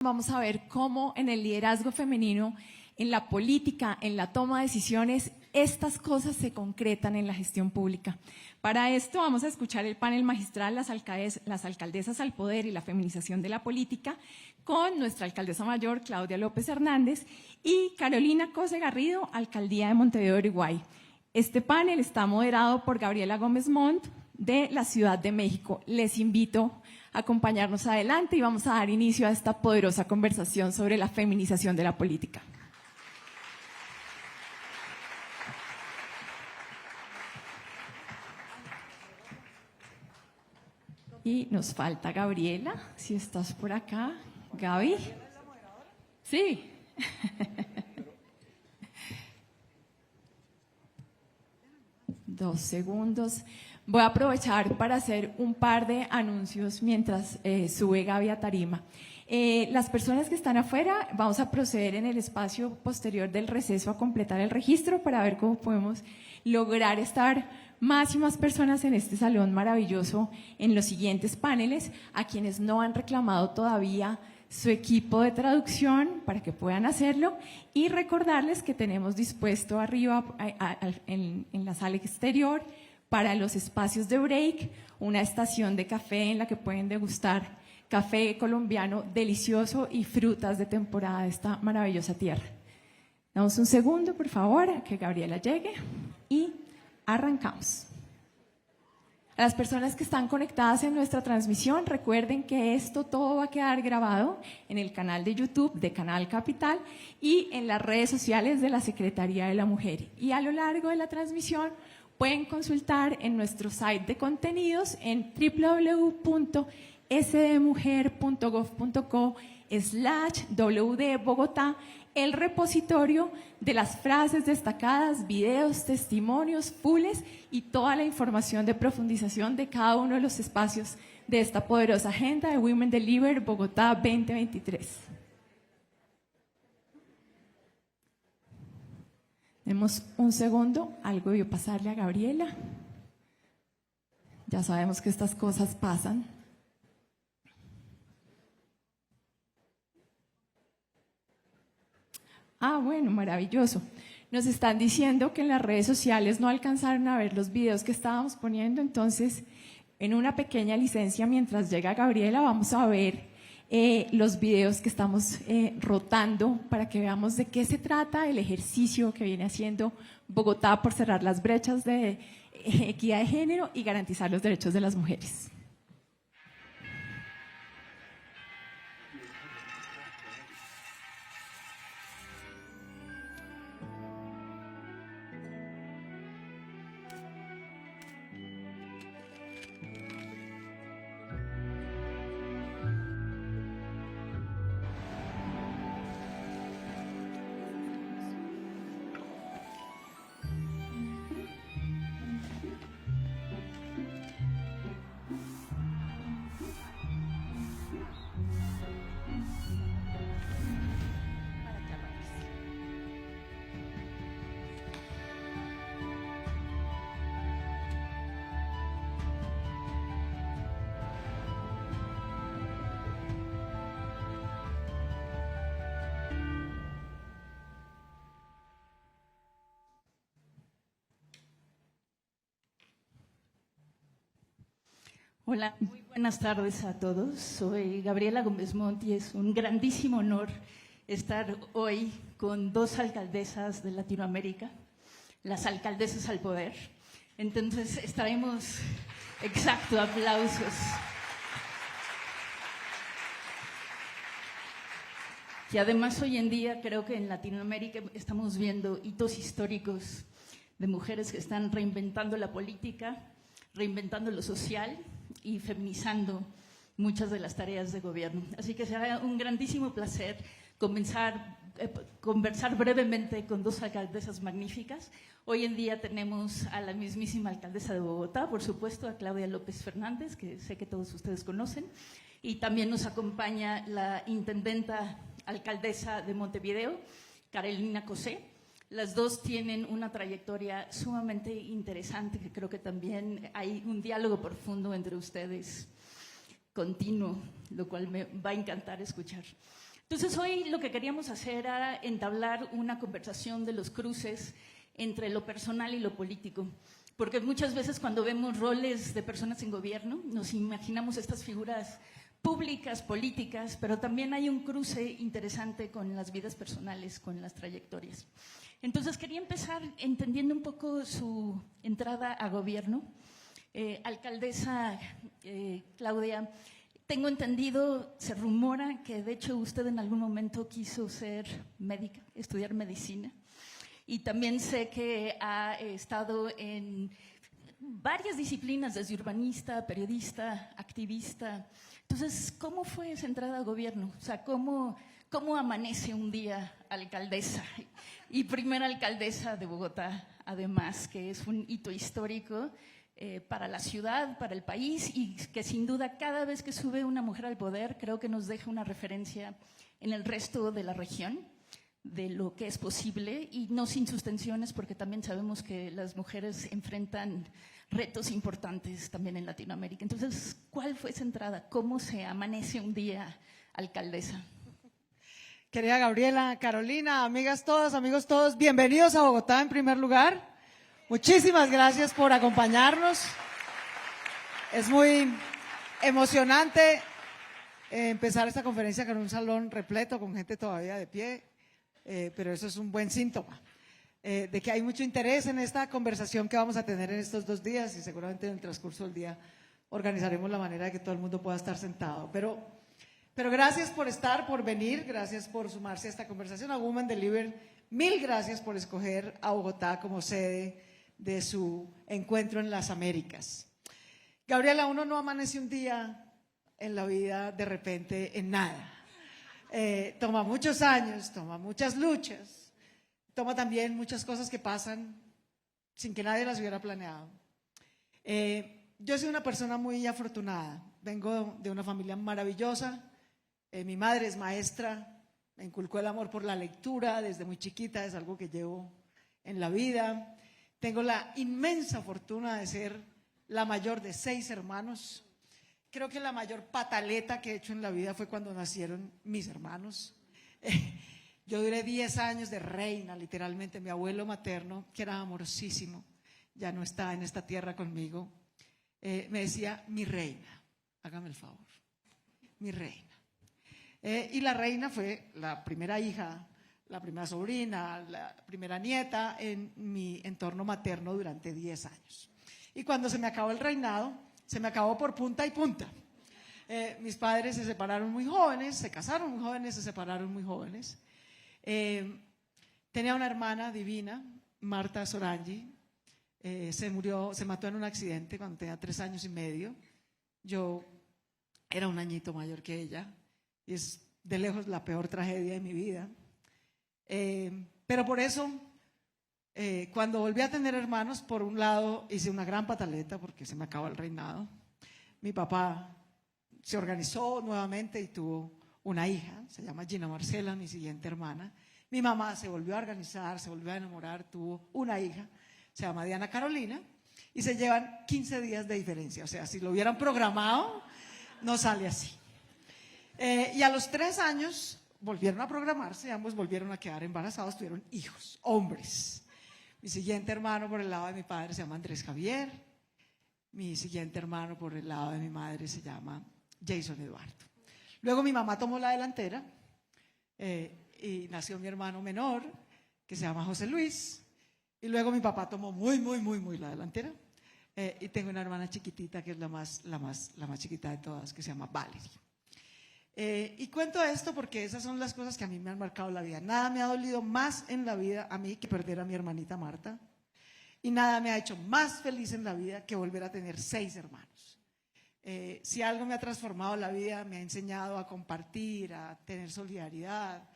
Vamos a ver cómo en el liderazgo femenino, en la política, en la toma de decisiones, estas cosas se concretan en la gestión pública. Para esto vamos a escuchar el panel magistral Las alcaldesas al poder y la feminización de la política, con nuestra alcaldesa mayor, Claudia López Hernández, y Carolina Cose Garrido, alcaldía de Montevideo, Uruguay. Este panel está moderado por Gabriela Gómez Montt, de la Ciudad de México. Les invito a acompañarnos adelante y vamos a dar inicio a esta poderosa conversación sobre la feminización de la política. Y nos falta Gabriela, si estás por acá. Gaby. Sí. 2 segundos. Voy a aprovechar para hacer un par de anuncios mientras sube Gaby a tarima. Las personas que están afuera, vamos a proceder en el espacio posterior del receso a completar el registro para ver cómo podemos lograr estar más y más personas en este salón maravilloso en los siguientes paneles. A quienes no han reclamado todavía su equipo de traducción para que puedan hacerlo, y recordarles que tenemos dispuesto arriba en la sala exterior para los espacios de break una estación de café en la que pueden degustar café colombiano delicioso y frutas de temporada de esta maravillosa tierra. Damos un segundo, por favor, a que Gabriela llegue y arrancamos. A las personas que están conectadas en nuestra transmisión, recuerden que esto todo va a quedar grabado en el canal de YouTube de Canal Capital y en las redes sociales de la Secretaría de la Mujer. Y a lo largo de la transmisión pueden consultar en nuestro site de contenidos en www.sdmujer.gov.co/WD Bogotá el repositorio de las frases destacadas, videos, testimonios, pools y toda la información de profundización de cada uno de los espacios de esta poderosa agenda de Women Deliver Bogotá 2023. Demos un segundo, algo voy a pasarle a Gabriela. Ya sabemos que estas cosas pasan. Bueno, maravilloso. Nos están diciendo que en las redes sociales no alcanzaron a ver los videos que estábamos poniendo, entonces en una pequeña licencia mientras llega Gabriela vamos a ver los videos que estamos rotando para que veamos de qué se trata el ejercicio que viene haciendo Bogotá por cerrar las brechas de equidad de género y garantizar los derechos de las mujeres. Hola, muy buenas tardes a todos. Soy Gabriela Gómez Montt y es un grandísimo honor estar hoy con 2 alcaldesas de Latinoamérica, las alcaldesas al poder. Entonces estaremos, exacto, aplausos. Y además hoy en día creo que en Latinoamérica estamos viendo hitos históricos de mujeres que están reinventando la política, reinventando lo social y feminizando muchas de las tareas de gobierno. Así que será un grandísimo placer conversar brevemente con 2 alcaldesas magníficas. Hoy en día tenemos a la mismísima alcaldesa de Bogotá, por supuesto, a Claudia López Fernández, que sé que todos ustedes conocen, y también nos acompaña la intendenta alcaldesa de Montevideo, Carolina Cose. Las 2 tienen una trayectoria sumamente interesante, que creo que también hay un diálogo profundo entre ustedes, continuo, lo cual me va a encantar escuchar. Entonces hoy lo que queríamos hacer era entablar una conversación de los cruces entre lo personal y lo político. Porque muchas veces cuando vemos roles de personas en gobierno, nos imaginamos estas figuras públicas, políticas, pero también hay un cruce interesante con las vidas personales, con las trayectorias. Entonces quería empezar entendiendo un poco su entrada a gobierno. Alcaldesa Claudia, tengo entendido, se rumora que de hecho usted en algún momento quiso ser médica, estudiar medicina. Y también sé que ha estado en varias disciplinas, desde urbanista, periodista, activista. Entonces, ¿cómo fue esa entrada a gobierno? O sea, ¿cómo amanece un día alcaldesa? Y primera alcaldesa de Bogotá, además, que es un hito histórico para la ciudad, para el país, y que sin duda cada vez que sube una mujer al poder, creo que nos deja una referencia en el resto de la región de lo que es posible, y no sin sus tensiones, porque también sabemos que las mujeres enfrentan retos importantes también en Latinoamérica. Entonces, ¿cuál fue esa entrada? ¿Cómo se amanece un día alcaldesa? Querida Gabriela, Carolina, amigas todas, amigos todos, bienvenidos a Bogotá en primer lugar. Muchísimas gracias por acompañarnos. Es muy emocionante empezar esta conferencia con un salón repleto, con gente todavía de pie. Pero eso es un buen síntoma de que hay mucho interés en esta conversación que vamos a tener en estos 2 días, y seguramente en el transcurso del día organizaremos la manera de que todo el mundo pueda estar sentado. Pero gracias por estar, por venir, gracias por sumarse a esta conversación. A Women Deliver, mil gracias por escoger a Bogotá como sede de su encuentro en las Américas. Gabriela, uno no amanece un día en la vida de repente en nada. Toma muchos años, toma muchas luchas, toma también muchas cosas que pasan sin que nadie las hubiera planeado. Yo soy una persona muy afortunada, vengo de una familia maravillosa, mi madre es maestra, me inculcó el amor por la lectura desde muy chiquita, es algo que llevo en la vida. Tengo la inmensa fortuna de ser la mayor de 6 hermanos. Creo que la mayor pataleta que he hecho en la vida fue cuando nacieron mis hermanos. Yo duré 10 años de reina, literalmente. Mi abuelo materno, que era amorosísimo, ya no está en esta tierra conmigo, me decía, mi reina, hágame el favor, mi reina. Y la reina fue la primera hija, la primera sobrina, la primera nieta en mi entorno materno durante 10 años. Y cuando se me acabó el reinado, se me acabó por punta y punta. Mis padres se separaron muy jóvenes, se casaron muy jóvenes, se separaron muy jóvenes. Tenía una hermana divina, Marta Sorangi, se mató en un accidente cuando tenía 3 años y medio. Yo era un añito mayor que ella, y es de lejos la peor tragedia de mi vida. Pero por eso, cuando volví a tener hermanos, por un lado hice una gran pataleta porque se me acabó el reinado. Mi papá se organizó nuevamente y tuvo una hija, se llama Gina Marcela, mi siguiente hermana. Mi mamá se volvió a organizar, se volvió a enamorar, tuvo una hija, se llama Diana Carolina, y se llevan 15 días de diferencia. O sea, si lo hubieran programado, no sale así. Y a los 3 años volvieron a programarse, ambos volvieron a quedar embarazados, tuvieron hijos, hombres. Mi siguiente hermano por el lado de mi padre se llama Andrés Javier. Mi siguiente hermano por el lado de mi madre se llama Jason Eduardo. Luego mi mamá tomó la delantera y nació mi hermano menor, que se llama José Luis. Y luego mi papá tomó muy la delantera. Y tengo una hermana chiquitita que es la más chiquita de todas, que se llama Valerie. Y cuento esto porque esas son las cosas que a mí me han marcado la vida. Nada me ha dolido más en la vida a mí que perder a mi hermanita Marta, y nada me ha hecho más feliz en la vida que volver a tener 6 hermanos. Si algo me ha transformado la vida, me ha enseñado a compartir, a tener solidaridad,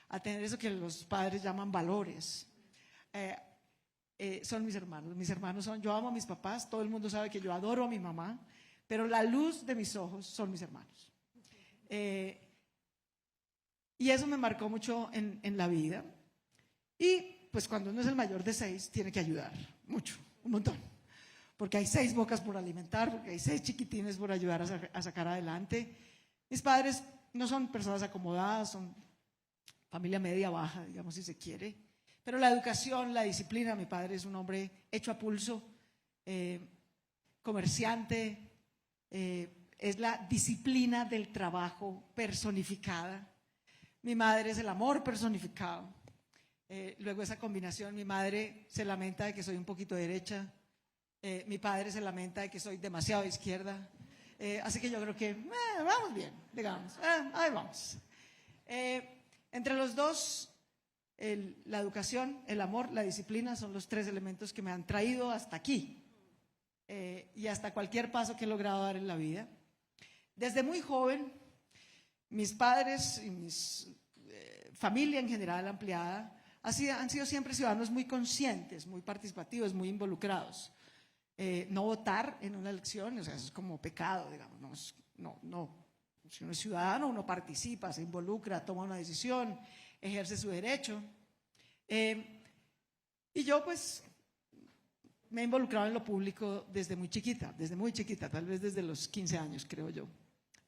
a tener eso que los padres llaman valores. Son mis hermanos. Mis hermanos son, yo amo a mis papás, todo el mundo sabe que yo adoro a mi mamá, pero la luz de mis ojos son mis hermanos. Y eso me marcó mucho en la vida. Y pues cuando uno es el mayor de 6 tiene que ayudar mucho, un montón, porque hay 6 bocas por alimentar, porque hay 6 chiquitines por ayudar a sacar adelante. Mis padres no son personas acomodadas, son familia media baja, digamos, si se quiere. Pero la educación, la disciplina, mi padre es un hombre hecho a pulso, comerciante, es la disciplina del trabajo personificada. Mi madre es el amor personificado. Luego esa combinación, mi madre se lamenta de que soy un poquito derecha, mi padre se lamenta de que soy demasiado de izquierda. Así que yo creo que vamos bien, digamos, ahí vamos. Entre los dos, la educación, el amor, la disciplina son los tres elementos que me han traído hasta aquí y hasta cualquier paso que he logrado dar en la vida. Desde muy joven, mis padres y mi familia en general ampliada han sido siempre ciudadanos muy conscientes, muy participativos, muy involucrados. No votar en una elección, o sea, eso es como pecado, digamos, no. Si uno es ciudadano, uno participa, se involucra, toma una decisión, ejerce su derecho. Y yo pues me he involucrado en lo público desde muy chiquita, tal vez desde los 15 años, creo yo,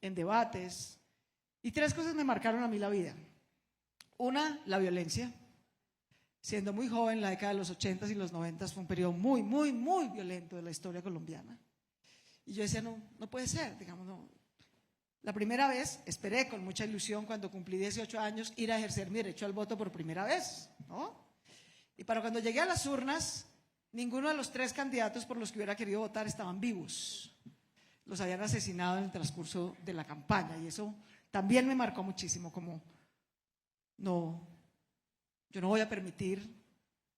en debates. Y tres cosas me marcaron a mí la vida. Una, la violencia. Siendo muy joven, la década de los 80s y los 90s fue un periodo muy, muy, muy violento de la historia colombiana. Y yo decía, no puede ser, digamos, no. La primera vez, esperé con mucha ilusión cuando cumplí 18 años ir a ejercer mi derecho al voto por primera vez, ¿no? Y para cuando llegué a las urnas, ninguno de los tres candidatos por los que hubiera querido votar estaban vivos. Los habían asesinado en el transcurso de la campaña y eso también me marcó muchísimo, como yo no voy a permitir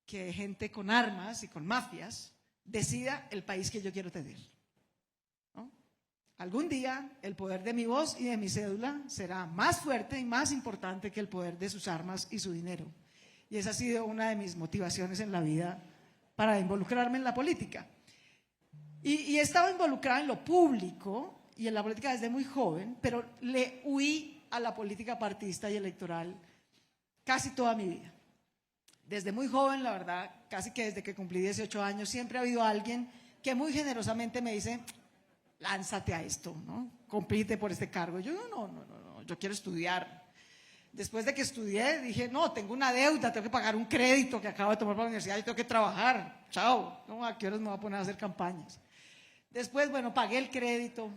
que gente con armas y con mafias decida el país que yo quiero tener, ¿no? Algún día el poder de mi voz y de mi cédula será más fuerte y más importante que el poder de sus armas y su dinero. Y esa ha sido una de mis motivaciones en la vida para involucrarme en la política. Y he estado involucrada en lo público y en la política desde muy joven, pero le huí a la política partidista y electoral casi toda mi vida. Desde muy joven, la verdad, casi que desde que cumplí 18 años, siempre ha habido alguien que muy generosamente me dice, lánzate a esto, ¿no? Compite por este cargo. Yo no, yo quiero estudiar. Después de que estudié, dije, no, tengo una deuda, tengo que pagar un crédito que acabo de tomar para la universidad y tengo que trabajar. Chao, ¿no? ¿A qué horas me voy a poner a hacer campañas? Después, bueno, pagué el crédito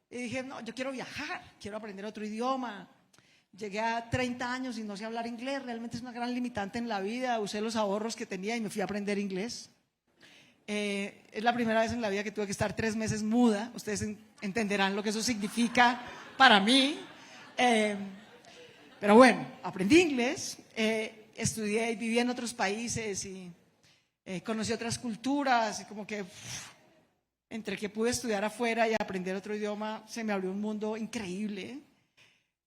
y dije, no, yo quiero viajar, quiero aprender otro idioma. Llegué a 30 años y no sé hablar inglés, realmente es una gran limitante en la vida. Usé los ahorros que tenía y me fui a aprender inglés. Es la primera vez en la vida que tuve que estar 3 meses muda. Ustedes entenderán lo que eso significa para mí. Pero bueno, aprendí inglés, estudié y viví en otros países y conocí otras culturas y como que entre que pude estudiar afuera y aprender otro idioma se me abrió un mundo increíble.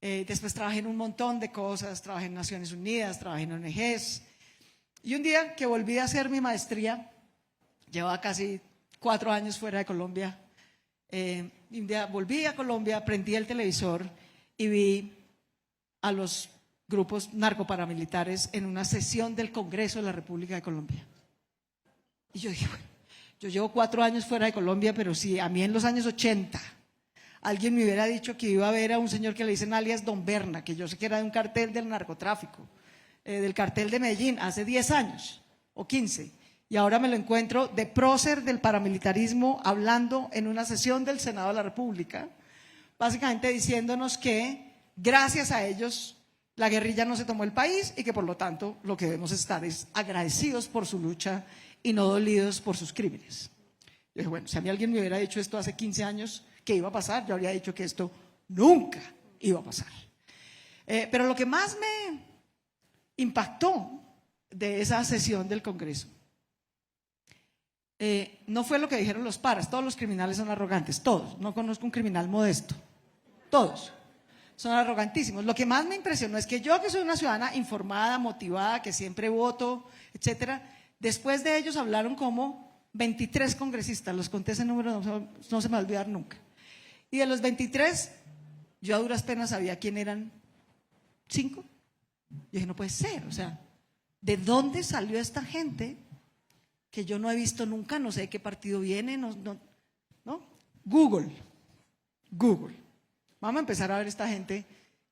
Después trabajé en un montón de cosas, trabajé en Naciones Unidas, trabajé en ONGs. Y un día que volví a hacer mi maestría, llevaba casi 4 años fuera de Colombia, y un día volví a Colombia, prendí el televisor y vi a los grupos narcoparamilitares en una sesión del Congreso de la República de Colombia. Y yo dije, bueno, yo llevo 4 años fuera de Colombia, pero si a mí en los años 80 alguien me hubiera dicho que iba a ver a un señor que le dicen alias Don Berna, que yo sé que era de un cartel del narcotráfico, del cartel de Medellín, hace 10 años o 15, y ahora me lo encuentro de prócer del paramilitarismo hablando en una sesión del Senado de la República, básicamente diciéndonos que gracias a ellos la guerrilla no se tomó el país y que por lo tanto lo que debemos estar es agradecidos por su lucha y no dolidos por sus crímenes. Yo dije, bueno, si a mí alguien me hubiera dicho esto hace 15 años, ¿qué iba a pasar? Yo habría dicho que esto nunca iba a pasar. Pero lo que más me impactó de esa sesión del Congreso no fue lo que dijeron los paras. Todos los criminales son arrogantes, todos. No conozco un criminal modesto, todos son arrogantísimos. Lo que más me impresionó es que yo, que soy una ciudadana informada, motivada, que siempre voto, etcétera, después de ellos hablaron como 23 congresistas, los conté ese número, no se me va a olvidar nunca. Y de los 23, yo a duras penas sabía quién eran 5. Yo dije, no puede ser, o sea, ¿de dónde salió esta gente que yo no he visto nunca? No sé de qué partido viene, ¿no? Google. Vamos a empezar a ver esta gente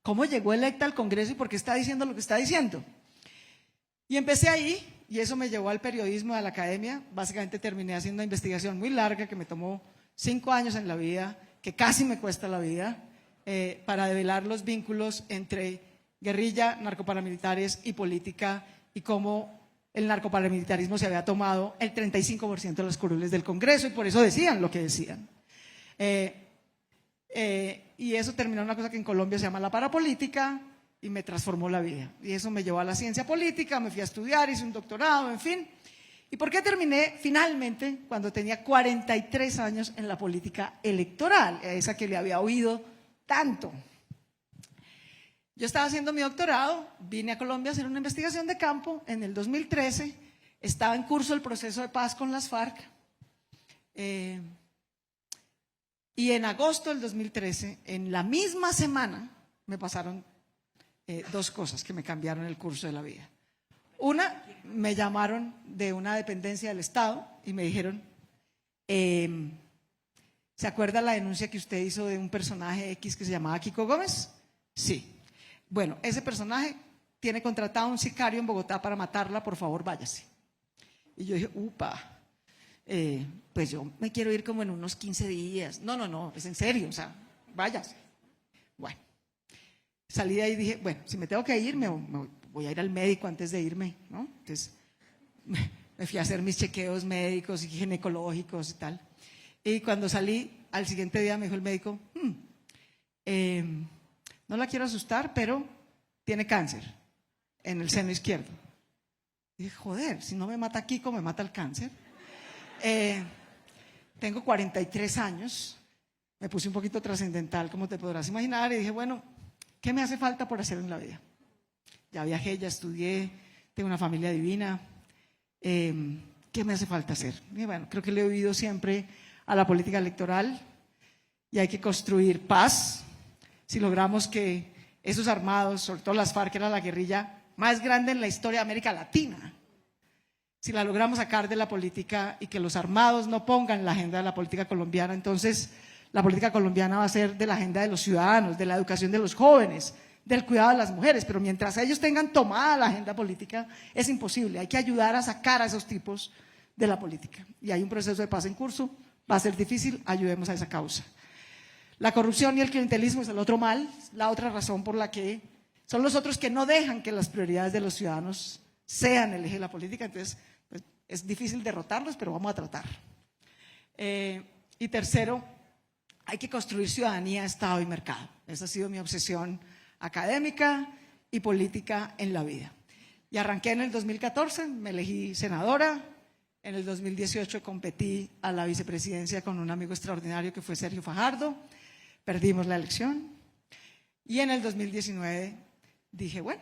¿Cómo llegó electa al Congreso y por qué está diciendo lo que está diciendo? Y empecé ahí, y eso me llevó al periodismo, a la academia. Básicamente terminé haciendo una investigación muy larga que me tomó 5 años en la vida, que casi me cuesta la vida, para develar los vínculos entre guerrilla, narcoparamilitares y política, y cómo el narcoparamilitarismo se había tomado el 35% de los curules del Congreso, y por eso decían lo que decían. Y eso terminó en una cosa que en Colombia se llama la parapolítica, y me transformó la vida. Y eso me llevó a la ciencia política, me fui a estudiar, hice un doctorado, en fin. ¿Y por qué terminé finalmente cuando tenía 43 años en la política electoral, esa que le había oído tanto? Yo estaba haciendo mi doctorado, vine a Colombia a hacer una investigación de campo en el 2013, estaba en curso el proceso de paz con las FARC, y en agosto del 2013, en la misma semana, me pasaron 2 cosas que me cambiaron el curso de la vida. Una, me llamaron de una dependencia del Estado y me dijeron, ¿se acuerda la denuncia que usted hizo de un personaje X que se llamaba Kiko Gómez? Sí. Bueno, ese personaje tiene contratado a un sicario en Bogotá para matarla, por favor, váyase. Y yo dije, upa, pues yo me quiero ir como en unos 15 días. No, es en serio, o sea, váyase. Bueno, salí de ahí y dije, bueno, si me tengo que ir, me voy a ir al médico antes de irme, ¿no? Entonces me fui a hacer mis chequeos médicos y ginecológicos y tal. Y cuando salí, al siguiente día me dijo el médico, no la quiero asustar, pero tiene cáncer en el seno izquierdo. Y dije, joder, si no me mata Kiko, me mata el cáncer. Tengo 43 años, me puse un poquito trascendental, como te podrás imaginar, y dije, bueno, ¿qué me hace falta por hacer en la vida? Ya viajé, ya estudié, tengo una familia divina, ¿qué me hace falta hacer? Y bueno, creo que le he oído siempre a la política electoral, y hay que construir paz. Si logramos que esos armados, sobre todo las FARC, era la guerrilla más grande en la historia de América Latina, si la logramos sacar de la política y que los armados no pongan la agenda de la política colombiana, entonces la política colombiana va a ser de la agenda de los ciudadanos, de la educación de los jóvenes, del cuidado de las mujeres, pero mientras ellos tengan tomada la agenda política es imposible. Hay que ayudar a sacar a esos tipos de la política, y hay un proceso de paz en curso, va a ser difícil, ayudemos a esa causa. La corrupción y el clientelismo es el otro mal, la otra razón por la que son los otros que no dejan que las prioridades de los ciudadanos sean el eje de la política, entonces pues, es difícil derrotarlos, pero vamos a tratar. Y tercero, hay que construir ciudadanía, Estado y mercado. Esa ha sido mi obsesión académica y política en la vida. Y arranqué en el 2014, me elegí senadora. En el 2018 competí a la vicepresidencia con un amigo extraordinario que fue Sergio Fajardo. Perdimos la elección. Y en el 2019 dije, bueno,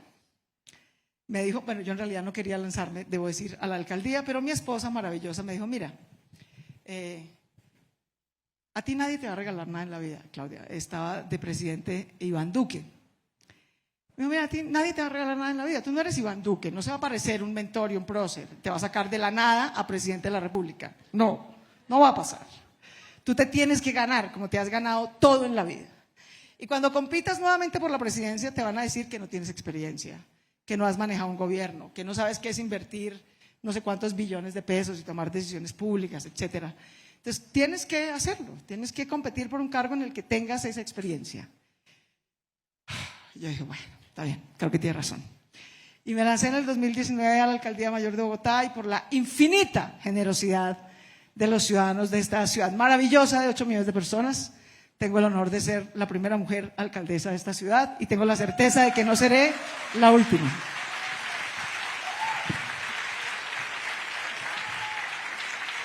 me dijo, bueno, yo en realidad no quería lanzarme, debo decir, a la alcaldía, pero mi esposa maravillosa me dijo, mira, a ti nadie te va a regalar nada en la vida, Claudia. Estaba de presidente Iván Duque. Me dijo, mira, a ti nadie te va a regalar nada en la vida. Tú no eres Iván Duque, no se va a aparecer un mentor y un prócer. Te va a sacar de la nada a presidente de la República. No, no va a pasar. Tú te tienes que ganar como te has ganado todo en la vida. Y cuando compitas nuevamente por la presidencia te van a decir que no tienes experiencia, que no has manejado un gobierno, que no sabes qué es invertir no sé cuántos billones de pesos y tomar decisiones públicas, etcétera. Entonces tienes que hacerlo, tienes que competir por un cargo en el que tengas esa experiencia. Yo dije, bueno, está bien, creo que tiene razón. Y me lancé en el 2019 a la Alcaldía Mayor de Bogotá, y por la infinita generosidad de los ciudadanos de esta ciudad maravillosa de 8 millones de personas, tengo el honor de ser la primera mujer alcaldesa de esta ciudad, y tengo la certeza de que no seré la última.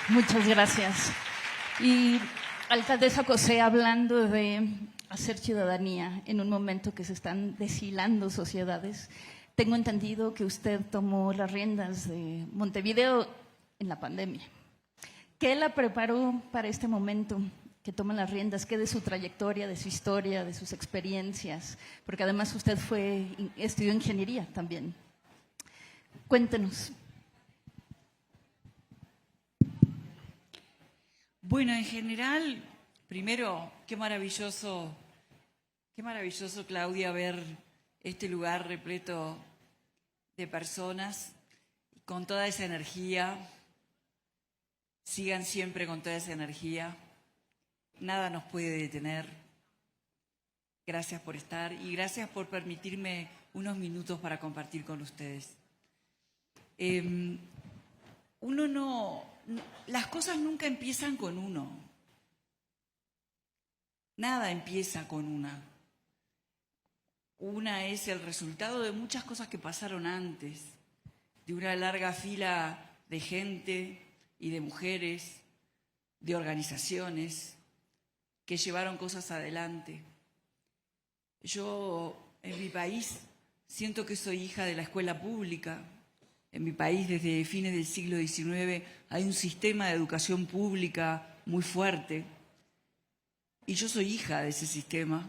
Muchas gracias. Y alcaldesa Cosé, hablando de hacer ciudadanía en un momento que se están deshilando sociedades, tengo entendido que usted tomó las riendas de Montevideo en la pandemia. ¿Qué la preparó para este momento que toma las riendas? ¿Qué de su trayectoria, de su historia, de sus experiencias? Porque además usted estudió ingeniería también. Cuéntenos. Bueno, en general, primero, qué maravilloso Qué maravilloso, Claudia, ver este lugar repleto de personas con toda esa energía. Sigan siempre con toda esa energía. Nada nos puede detener. Gracias por estar y gracias por permitirme unos minutos para compartir con ustedes. Las cosas nunca empiezan con uno. Nada empieza con una. Una es el resultado de muchas cosas que pasaron antes, de una larga fila de gente y de mujeres, de organizaciones que llevaron cosas adelante. Yo, en mi país, siento que soy hija de la escuela pública. En mi país, desde fines del siglo XIX, hay un sistema de educación pública muy fuerte. Y yo soy hija de ese sistema.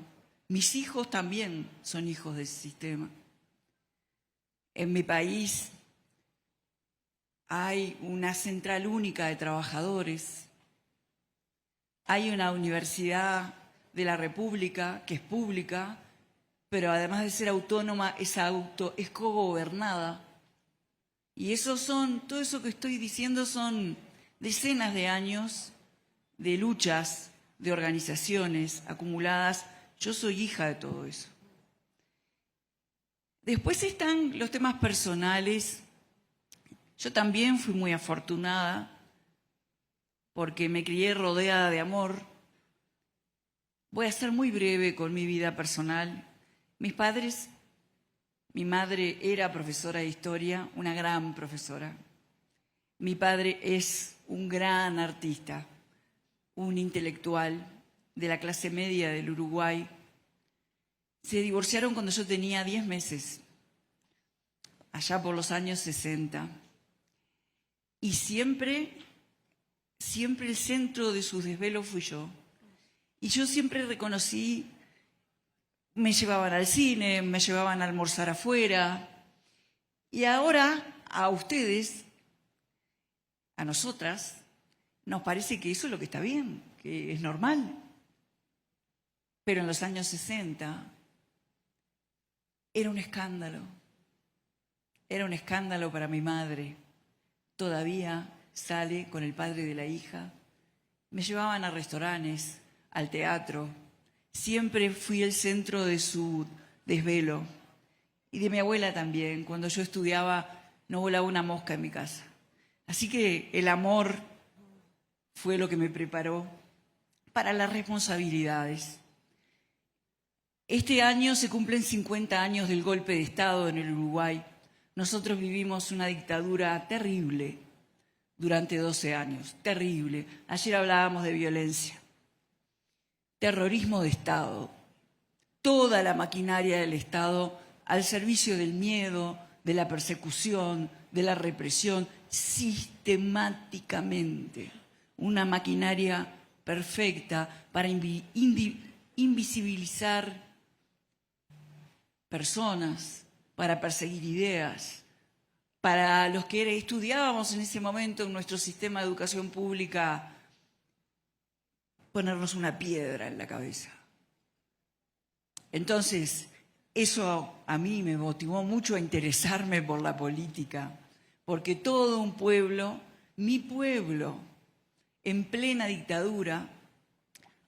Mis hijos también son hijos de ese sistema. En mi país hay una central única de trabajadores. Hay una universidad de la República que es pública, pero además de ser autónoma, es cogobernada. Y todo eso que estoy diciendo son decenas de años de luchas, de organizaciones acumuladas. Yo soy hija de todo eso. Después están los temas personales. Yo también fui muy afortunada porque me crié rodeada de amor. Voy a ser muy breve con mi vida personal. Mis padres, mi madre era profesora de historia, una gran profesora. Mi padre es un gran artista, un intelectual de la clase media del Uruguay. Se divorciaron cuando yo tenía 10 meses, allá por los años 60. Y siempre el centro de sus desvelos fui yo. Y yo siempre reconocí, me llevaban al cine, me llevaban a almorzar afuera. Y ahora, a ustedes, a nosotras, nos parece que eso es lo que está bien, que es normal. Pero en los años 60 era un escándalo. Era un escándalo para mi madre. Todavía sale con el padre de la hija. Me llevaban a restaurantes, al teatro. Siempre fui el centro de su desvelo. Y de mi abuela también. Cuando yo estudiaba, no volaba una mosca en mi casa. Así que el amor fue lo que me preparó para las responsabilidades. Este año se cumplen 50 años del golpe de Estado en el Uruguay. Nosotros vivimos una dictadura terrible durante 12 años, terrible. Ayer hablábamos de violencia. Terrorismo de Estado. Toda la maquinaria del Estado al servicio del miedo, de la persecución, de la represión, sistemáticamente. Una maquinaria perfecta para invisibilizar personas, para perseguir ideas. Para los que estudiábamos en ese momento en nuestro sistema de educación pública, ponernos una piedra en la cabeza. Entonces, eso a mí me motivó mucho a interesarme por la política, porque todo un pueblo, mi pueblo, en plena dictadura,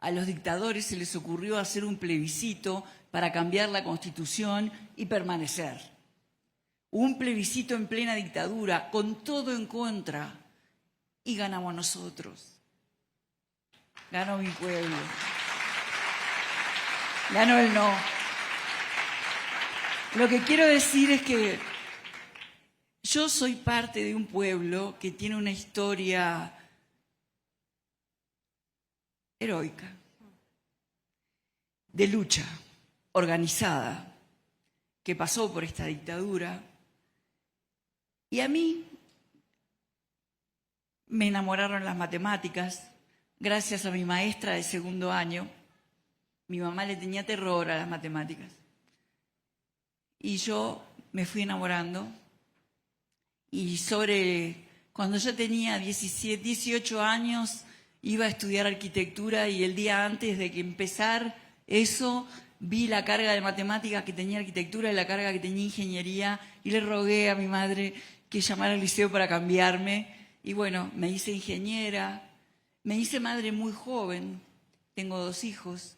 a los dictadores se les ocurrió hacer un plebiscito para cambiar la Constitución y permanecer. Un plebiscito en plena dictadura, con todo en contra, y ganamos nosotros. Ganó mi pueblo. Ganó el no. Lo que quiero decir es que yo soy parte de un pueblo que tiene una historia heroica, de lucha organizada, que pasó por esta dictadura. Y a mí me enamoraron las matemáticas gracias a mi maestra de segundo año. Mi mamá le tenía terror a las matemáticas. Y yo me fui enamorando. Y cuando yo tenía 18 años, iba a estudiar arquitectura y el día antes de que empezar eso, vi la carga de matemáticas que tenía arquitectura y la carga que tenía ingeniería y le rogué a mi madre que llamara al liceo para cambiarme. Y bueno, me hice ingeniera, me hice madre muy joven, tengo 2 hijos,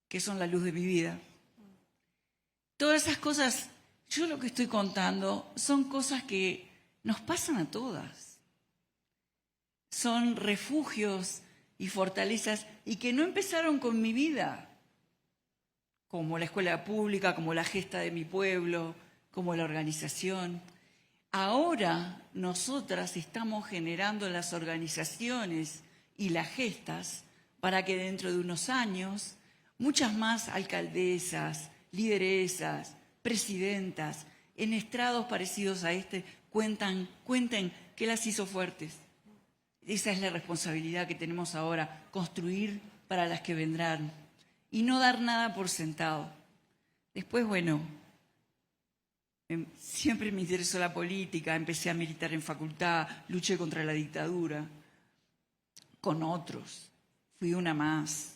que son la luz de mi vida. Todas esas cosas, yo lo que estoy contando son cosas que nos pasan a todas. Son refugios y fortalezas y que no empezaron con mi vida, como la escuela pública, como la gesta de mi pueblo, como la organización. Ahora nosotras estamos generando las organizaciones y las gestas para que dentro de unos años muchas más alcaldesas, lideresas, presidentas, en estrados parecidos a este, cuenten qué las hizo fuertes. Esa es la responsabilidad que tenemos ahora, construir para las que vendrán y no dar nada por sentado. Después, bueno, siempre me interesó la política, empecé a militar en facultad, luché contra la dictadura, con otros, fui una más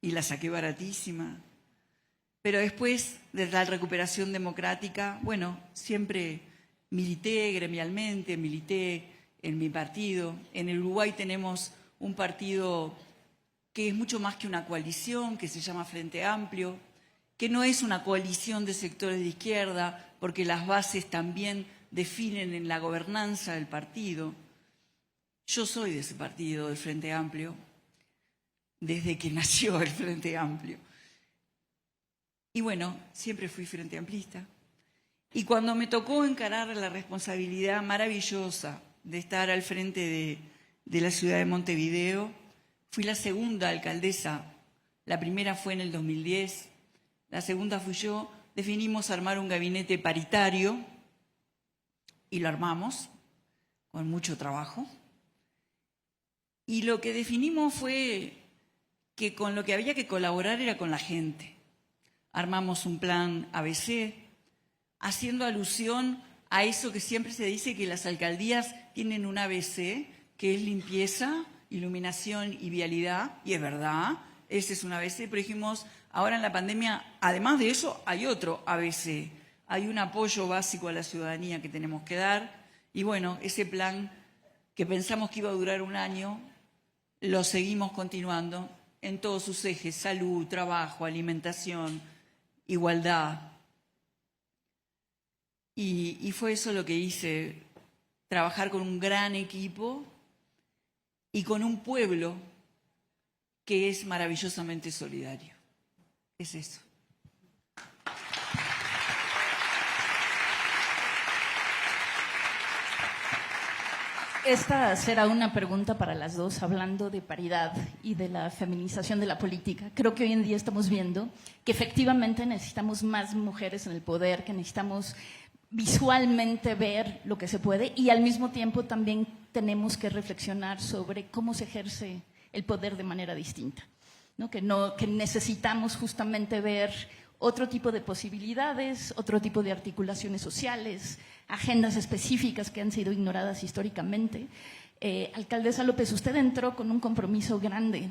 y la saqué baratísima. Pero después de la recuperación democrática, bueno, siempre milité gremialmente, milité en mi partido. En el Uruguay tenemos un partido que es mucho más que una coalición, que se llama Frente Amplio, que no es una coalición de sectores de izquierda, porque las bases también definen en la gobernanza del partido. Yo soy de ese partido, del Frente Amplio, desde que nació el Frente Amplio. Y bueno, siempre fui frente amplista. Y cuando me tocó encarar la responsabilidad maravillosa de estar al frente de la ciudad de Montevideo, fui la segunda alcaldesa. La primera fue en el 2010, la segunda fui yo. Definimos armar un gabinete paritario y lo armamos con mucho trabajo. Y lo que definimos fue que con lo que había que colaborar era con la gente. Armamos un plan ABC, haciendo alusión a eso que siempre se dice que las alcaldías tienen un ABC, que es limpieza, iluminación y vialidad, y es verdad, ese es un ABC, pero dijimos, ahora en la pandemia, además de eso, hay otro ABC, hay un apoyo básico a la ciudadanía que tenemos que dar, y bueno, ese plan que pensamos que iba a durar un año, lo seguimos continuando en todos sus ejes, salud, trabajo, alimentación, igualdad. Y fue eso lo que hice, trabajar con un gran equipo y con un pueblo que es maravillosamente solidario. Es eso. Esta será una pregunta para las dos, hablando de paridad y de la feminización de la política. Creo que hoy en día estamos viendo que efectivamente necesitamos más mujeres en el poder, que necesitamos visualmente ver lo que se puede y al mismo tiempo también tenemos que reflexionar sobre cómo se ejerce el poder de manera distinta, ¿no? Que necesitamos justamente ver otro tipo de posibilidades, otro tipo de articulaciones sociales, agendas específicas que han sido ignoradas históricamente. Alcaldesa López, usted entró con un compromiso grande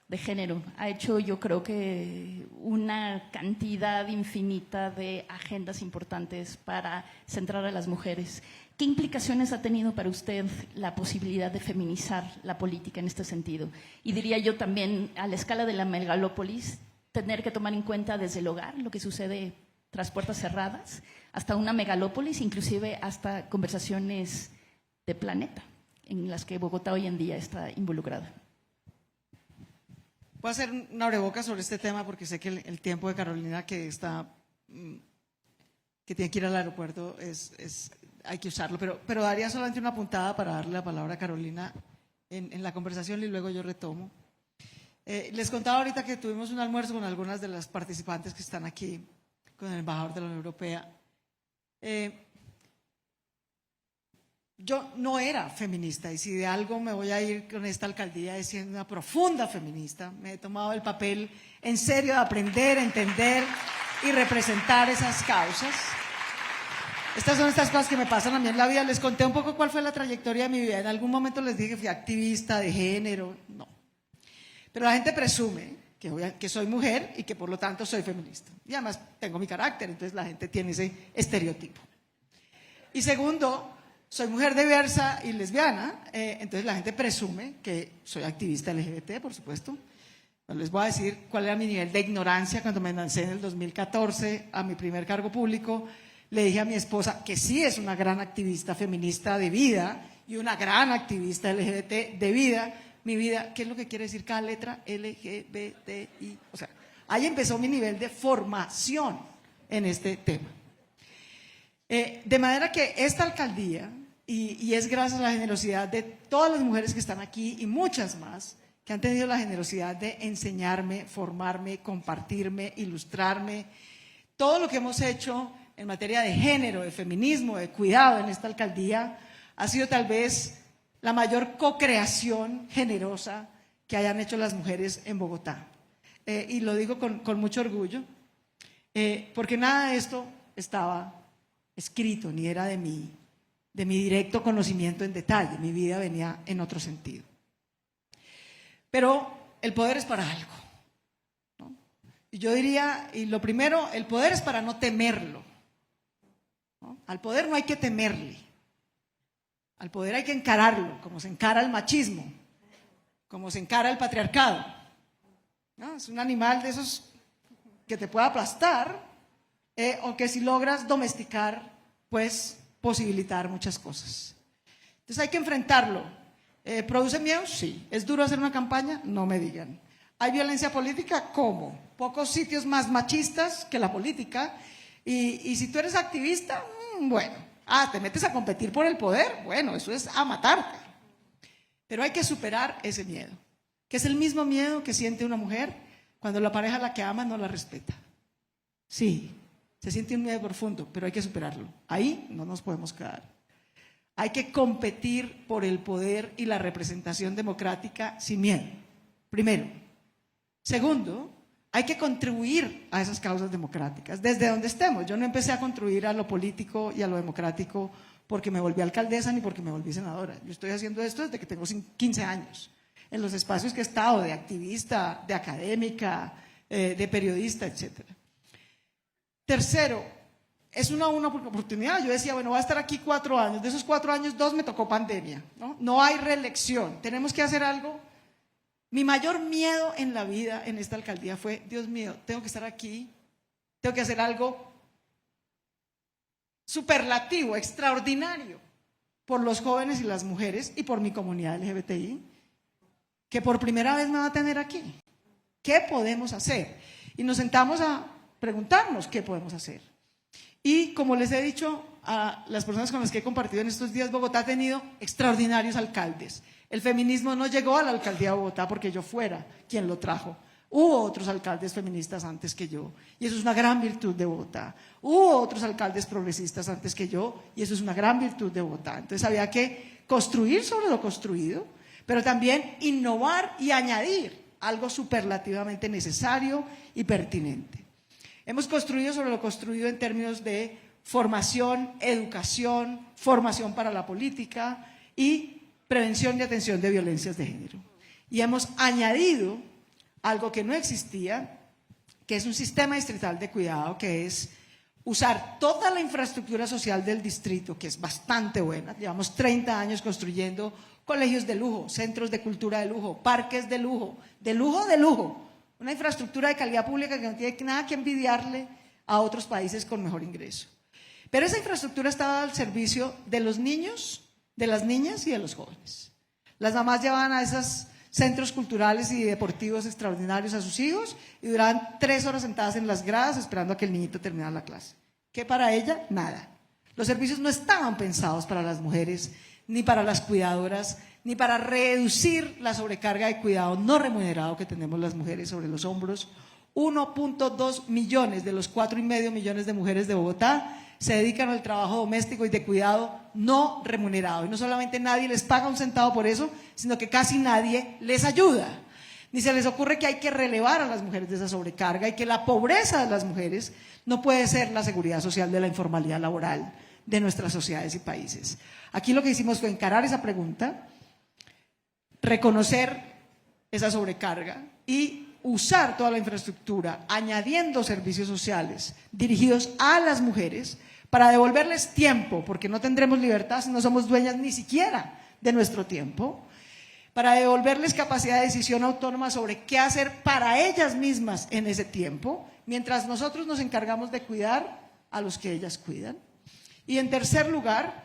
de género. Ha hecho, yo creo que, una cantidad infinita de agendas importantes para centrar a las mujeres. ¿Qué implicaciones ha tenido para usted la posibilidad de feminizar la política en este sentido? Y diría yo también, a la escala de la megalópolis, tener que tomar en cuenta desde el hogar lo que sucede tras puertas cerradas, hasta una megalópolis, inclusive hasta conversaciones de planeta, en las que Bogotá hoy en día está involucrada. Voy a hacer una abrebocas sobre este tema porque sé que el tiempo de Carolina que tiene que ir al aeropuerto hay que usarlo, pero daría solamente una puntada para darle la palabra a Carolina en la conversación y luego yo retomo. Les contaba ahorita que tuvimos un almuerzo con algunas de las participantes que están aquí, con el embajador de la Unión Europea. Yo no era feminista y si de algo me voy a ir con esta alcaldía es siendo una profunda feminista. Me he tomado el papel en serio de aprender, entender y representar esas causas. Estas son estas cosas que me pasan a mí en la vida. Les conté un poco cuál fue la trayectoria de mi vida. En algún momento les dije que fui activista de género, no. Pero la gente presume que soy mujer y que por lo tanto soy feminista. Y además tengo mi carácter, entonces la gente tiene ese estereotipo. Y segundo, soy mujer diversa y lesbiana, entonces la gente presume que soy activista LGBT, por supuesto. Bueno, les voy a decir cuál era mi nivel de ignorancia cuando me lancé en el 2014 a mi primer cargo público. Le dije a mi esposa, que sí es una gran activista feminista de vida y una gran activista LGBT de vida, mi vida, ¿qué es lo que quiere decir cada letra? LGBTI. O sea, ahí empezó mi nivel de formación en este tema. De manera que esta alcaldía, y es gracias a la generosidad de todas las mujeres que están aquí y muchas más, que han tenido la generosidad de enseñarme, formarme, compartirme, ilustrarme, todo lo que hemos hecho en materia de género, de feminismo, de cuidado en esta alcaldía, ha sido tal vez la mayor co-creación generosa que hayan hecho las mujeres en Bogotá. Y lo digo con mucho orgullo, porque nada de esto estaba escrito, ni era de mi directo conocimiento en detalle. Mi vida venía en otro sentido. Pero el poder es para algo, ¿no? Y yo diría, y lo primero, el poder es para no temerlo, ¿no? Al poder no hay que temerle. Al poder hay que encararlo, como se encara el machismo, como se encara el patriarcado, ¿no? Es un animal de esos que te puede aplastar, o que si logras domesticar, pues posibilitar muchas cosas. Entonces hay que enfrentarlo. ¿Produce miedo? Sí. ¿Es duro hacer una campaña? No me digan. ¿Hay violencia política? ¿Cómo? Pocos sitios más machistas que la política. Y si tú eres activista, bueno. ¿Te metes a competir por el poder? Bueno, eso es a matarte. Pero hay que superar ese miedo, que es el mismo miedo que siente una mujer cuando la pareja a la que ama no la respeta. Sí, se siente un miedo profundo, pero hay que superarlo. Ahí no nos podemos quedar. Hay que competir por el poder y la representación democrática sin miedo, primero. Segundo, hay que contribuir a esas causas democráticas, desde donde estemos. Yo no empecé a contribuir a lo político y a lo democrático porque me volví alcaldesa ni porque me volví senadora. Yo estoy haciendo esto desde que tengo 15 años, en los espacios que he estado, de activista, de académica, de periodista, etc. Tercero, es una oportunidad. Yo decía, bueno, voy a estar aquí 4 años. De esos 4 años, 2 me tocó pandemia, ¿no? No hay reelección. Tenemos que hacer algo. Mi mayor miedo en la vida, en esta alcaldía, fue, Dios mío, tengo que estar aquí, tengo que hacer algo superlativo, extraordinario, por los jóvenes y las mujeres y por mi comunidad LGBTI, que por primera vez me va a tener aquí. ¿Qué podemos hacer? Y nos sentamos a preguntarnos qué podemos hacer. Y como les he dicho a las personas con las que he compartido en estos días, Bogotá ha tenido extraordinarios alcaldes. El feminismo no llegó a la alcaldía de Bogotá porque yo fuera quien lo trajo. Hubo otros alcaldes feministas antes que yo, y eso es una gran virtud de Bogotá. Hubo otros alcaldes progresistas antes que yo, y eso es una gran virtud de Bogotá. Entonces había que construir sobre lo construido, pero también innovar y añadir algo superlativamente necesario y pertinente. Hemos construido sobre lo construido en términos de formación, educación, formación para la política y prevención y atención de violencias de género. Y hemos añadido algo que no existía, que es un sistema distrital de cuidado, que es usar toda la infraestructura social del distrito, que es bastante buena. Llevamos 30 años construyendo colegios de lujo, centros de cultura de lujo, parques de lujo, de lujo, de lujo. Una infraestructura de calidad pública que no tiene nada que envidiarle a otros países con mejor ingreso. Pero esa infraestructura estaba al servicio de los niños, de las niñas y de los jóvenes. Las mamás llevaban a esos centros culturales y deportivos extraordinarios a sus hijos y duraban 3 horas sentadas en las gradas esperando a que el niñito terminara la clase. ¿Qué para ella? Nada. Los servicios no estaban pensados para las mujeres, ni para las cuidadoras, ni para reducir la sobrecarga de cuidado no remunerado que tenemos las mujeres sobre los hombros. 1.2 millones de los 4,5 millones de mujeres de Bogotá se dedican al trabajo doméstico y de cuidado no remunerado. Y no solamente nadie les paga un centavo por eso, sino que casi nadie les ayuda. Ni se les ocurre que hay que relevar a las mujeres de esa sobrecarga y que la pobreza de las mujeres no puede ser la seguridad social de la informalidad laboral de nuestras sociedades y países. Aquí lo que hicimos fue encarar esa pregunta, reconocer esa sobrecarga y usar toda la infraestructura, añadiendo servicios sociales dirigidos a las mujeres para devolverles tiempo, porque no tendremos libertad si no somos dueñas ni siquiera de nuestro tiempo, para devolverles capacidad de decisión autónoma sobre qué hacer para ellas mismas en ese tiempo, mientras nosotros nos encargamos de cuidar a los que ellas cuidan. Y en tercer lugar,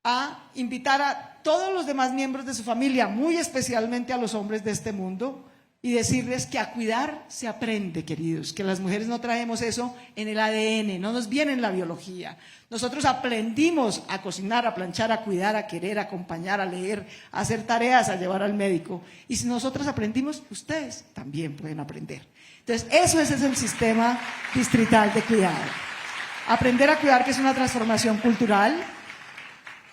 a invitar a todos los demás miembros de su familia, muy especialmente a los hombres de este mundo, y decirles que a cuidar se aprende, queridos, que las mujeres no traemos eso en el ADN, no nos viene en la biología. Nosotros aprendimos a cocinar, a planchar, a cuidar, a querer, a acompañar, a leer, a hacer tareas, a llevar al médico. Y si nosotros aprendimos, ustedes también pueden aprender. Entonces, ese es el sistema distrital de cuidado. Aprender a cuidar, que es una transformación cultural.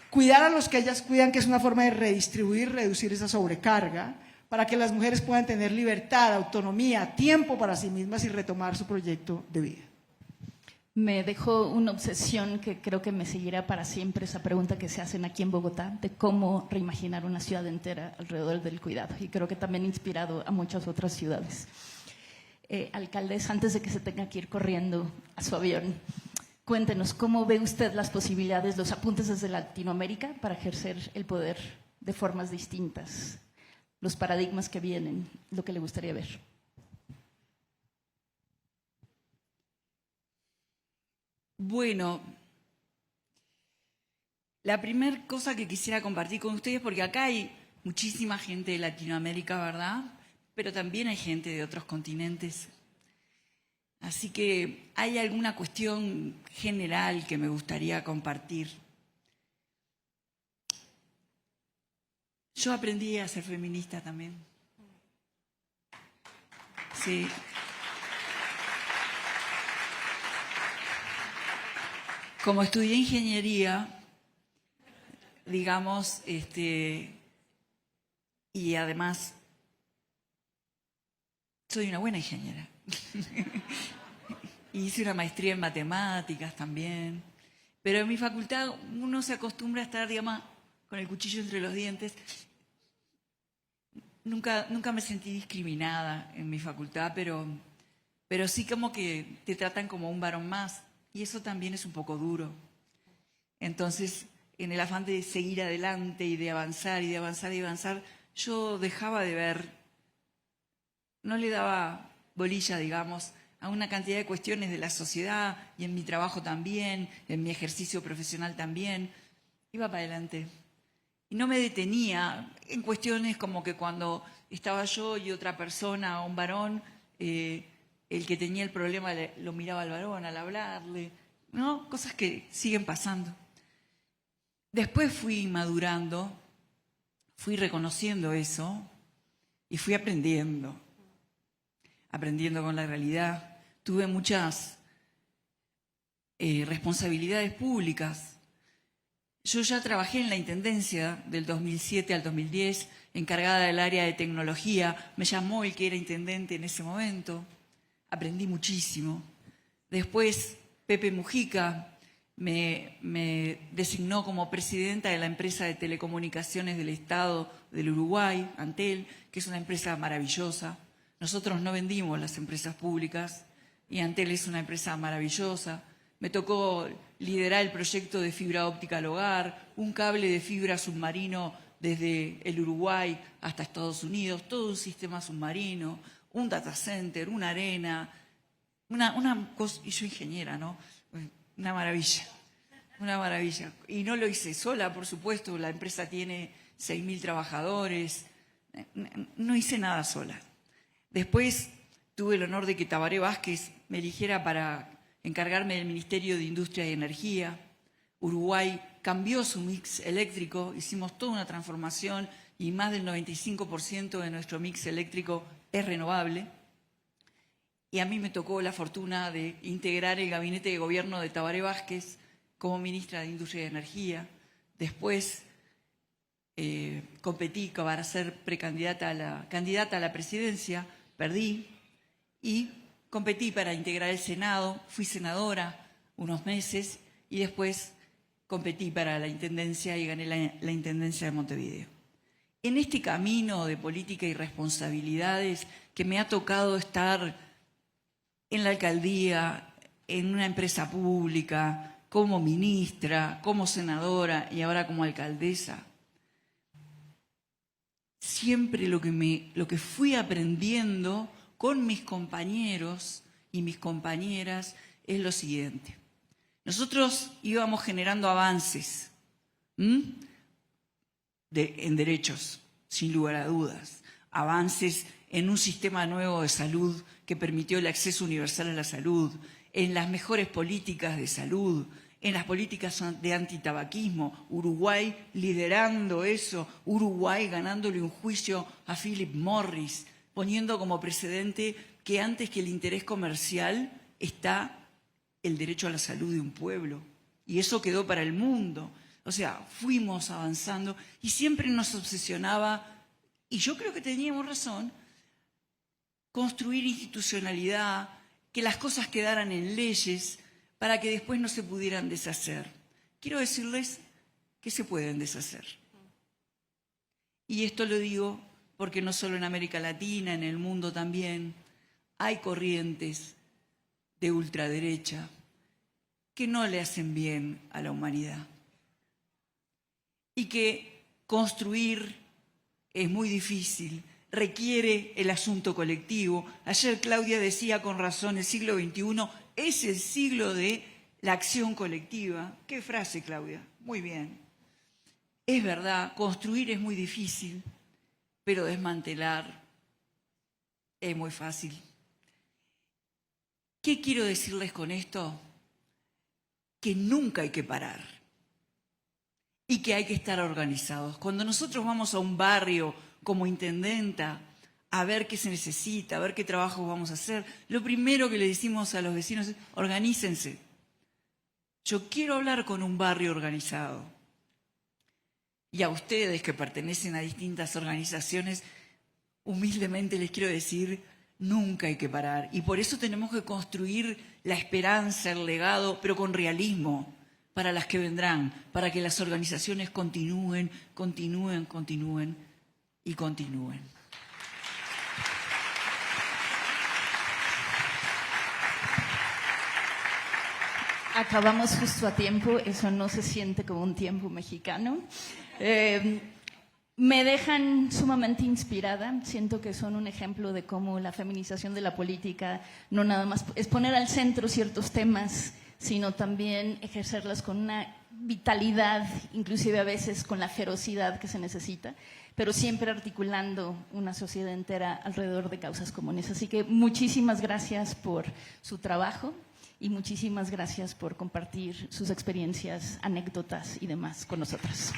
Cuidar a los que ellas cuidan, que es una forma de redistribuir, reducir esa sobrecarga, para que las mujeres puedan tener libertad, autonomía, tiempo para sí mismas y retomar su proyecto de vida. Me dejó una obsesión que creo que me seguirá para siempre, esa pregunta que se hacen aquí en Bogotá, de cómo reimaginar una ciudad entera alrededor del cuidado. Y creo que también ha inspirado a muchas otras ciudades. Alcaldesa, antes de que se tenga que ir corriendo a su avión, cuéntenos, ¿cómo ve usted las posibilidades, los apuntes desde Latinoamérica para ejercer el poder de formas distintas? Los paradigmas que vienen, lo que le gustaría ver. Bueno, la primera cosa que quisiera compartir con ustedes, porque acá hay muchísima gente de Latinoamérica, ¿verdad? Pero también hay gente de otros continentes. Así que hay alguna cuestión general que me gustaría compartir. Yo aprendí a ser feminista también. Sí. Como estudié ingeniería, digamos, y además soy una buena ingeniera. Hice una maestría en matemáticas también. Pero en mi facultad uno se acostumbra a estar, digamos, con el cuchillo entre los dientes. Nunca me sentí discriminada en mi facultad, pero sí como que te tratan como un varón más. Y eso también es un poco duro. Entonces, en el afán de seguir adelante y de avanzar y de avanzar y de avanzar, yo dejaba de ver, no le daba bolilla, digamos, a una cantidad de cuestiones de la sociedad y en mi trabajo también, en mi ejercicio profesional también. Iba para adelante. Y no me detenía en cuestiones como que cuando estaba yo y otra persona, un varón, el que tenía el problema lo miraba al varón al hablarle, ¿no? Cosas que siguen pasando. Después fui madurando, fui reconociendo eso y fui aprendiendo con la realidad. Tuve muchas responsabilidades públicas. Yo ya trabajé en la Intendencia del 2007 al 2010, encargada del área de tecnología. Me llamó el que era intendente en ese momento. Aprendí muchísimo. Después, Pepe Mujica me designó como presidenta de la empresa de telecomunicaciones del Estado del Uruguay, Antel, que es una empresa maravillosa. Nosotros no vendimos las empresas públicas y Antel es una empresa maravillosa. Me tocó liderar el proyecto de fibra óptica al hogar, un cable de fibra submarino desde el Uruguay hasta Estados Unidos, todo un sistema submarino, un data center, una arena, una cosa, y yo ingeniera, ¿no? Una maravilla. Y no lo hice sola, por supuesto, la empresa tiene 6.000 trabajadores, no hice nada sola. Después tuve el honor de que Tabaré Vázquez me eligiera para encargarme del Ministerio de Industria y Energía. Uruguay cambió su mix eléctrico, hicimos toda una transformación y más del 95% de nuestro mix eléctrico es renovable. Y a mí me tocó la fortuna de integrar el gabinete de gobierno de Tabaré Vázquez como ministra de Industria y Energía. Después competí para ser candidata a la presidencia, perdí y competí para integrar el Senado, fui senadora unos meses y después competí para la intendencia y gané la intendencia de Montevideo. en este camino de política y responsabilidades que me ha tocado estar en la alcaldía, en una empresa pública, como ministra, como senadora y ahora como alcaldesa, siempre lo que fui aprendiendo con mis compañeros y mis compañeras es lo siguiente. Nosotros íbamos generando avances en derechos, sin lugar a dudas, avances en un sistema nuevo de salud que permitió el acceso universal a la salud, en las mejores políticas de salud, en las políticas de antitabaquismo, Uruguay liderando eso, Uruguay ganándole un juicio a Philip Morris, poniendo como precedente que antes que el interés comercial está el derecho a la salud de un pueblo. Y eso quedó para el mundo. O sea, fuimos avanzando y siempre nos obsesionaba, y yo creo que teníamos razón, construir institucionalidad, que las cosas quedaran en leyes para que después no se pudieran deshacer. Quiero decirles que se pueden deshacer. Y esto lo digo porque no solo en América Latina, en el mundo también, hay corrientes de ultraderecha que no le hacen bien a la humanidad. Y que construir es muy difícil, requiere el asunto colectivo. Ayer Claudia decía con razón, el siglo XXI es el siglo de la acción colectiva. ¿Qué frase, Claudia? Muy bien. Es verdad, construir es muy difícil, pero desmantelar es muy fácil. ¿Qué quiero decirles con esto? Que nunca hay que parar y que hay que estar organizados. Cuando nosotros vamos a un barrio como intendenta a ver qué se necesita, a ver qué trabajos vamos a hacer, lo primero que le decimos a los vecinos es: organícense. Yo quiero hablar con un barrio organizado. Y a ustedes que pertenecen a distintas organizaciones, humildemente les quiero decir: nunca hay que parar. Y por eso tenemos que construir la esperanza, el legado, pero con realismo, para las que vendrán, para que las organizaciones continúen y continúen. Acabamos justo a tiempo, eso no se siente como un tiempo mexicano. Me dejan sumamente inspirada, siento que son un ejemplo de cómo la feminización de la política no nada más es poner al centro ciertos temas, sino también ejercerlas con una vitalidad, inclusive a veces con la ferocidad que se necesita, pero siempre articulando una sociedad entera alrededor de causas comunes. Así que muchísimas gracias por su trabajo y muchísimas gracias por compartir sus experiencias, anécdotas y demás con nosotros.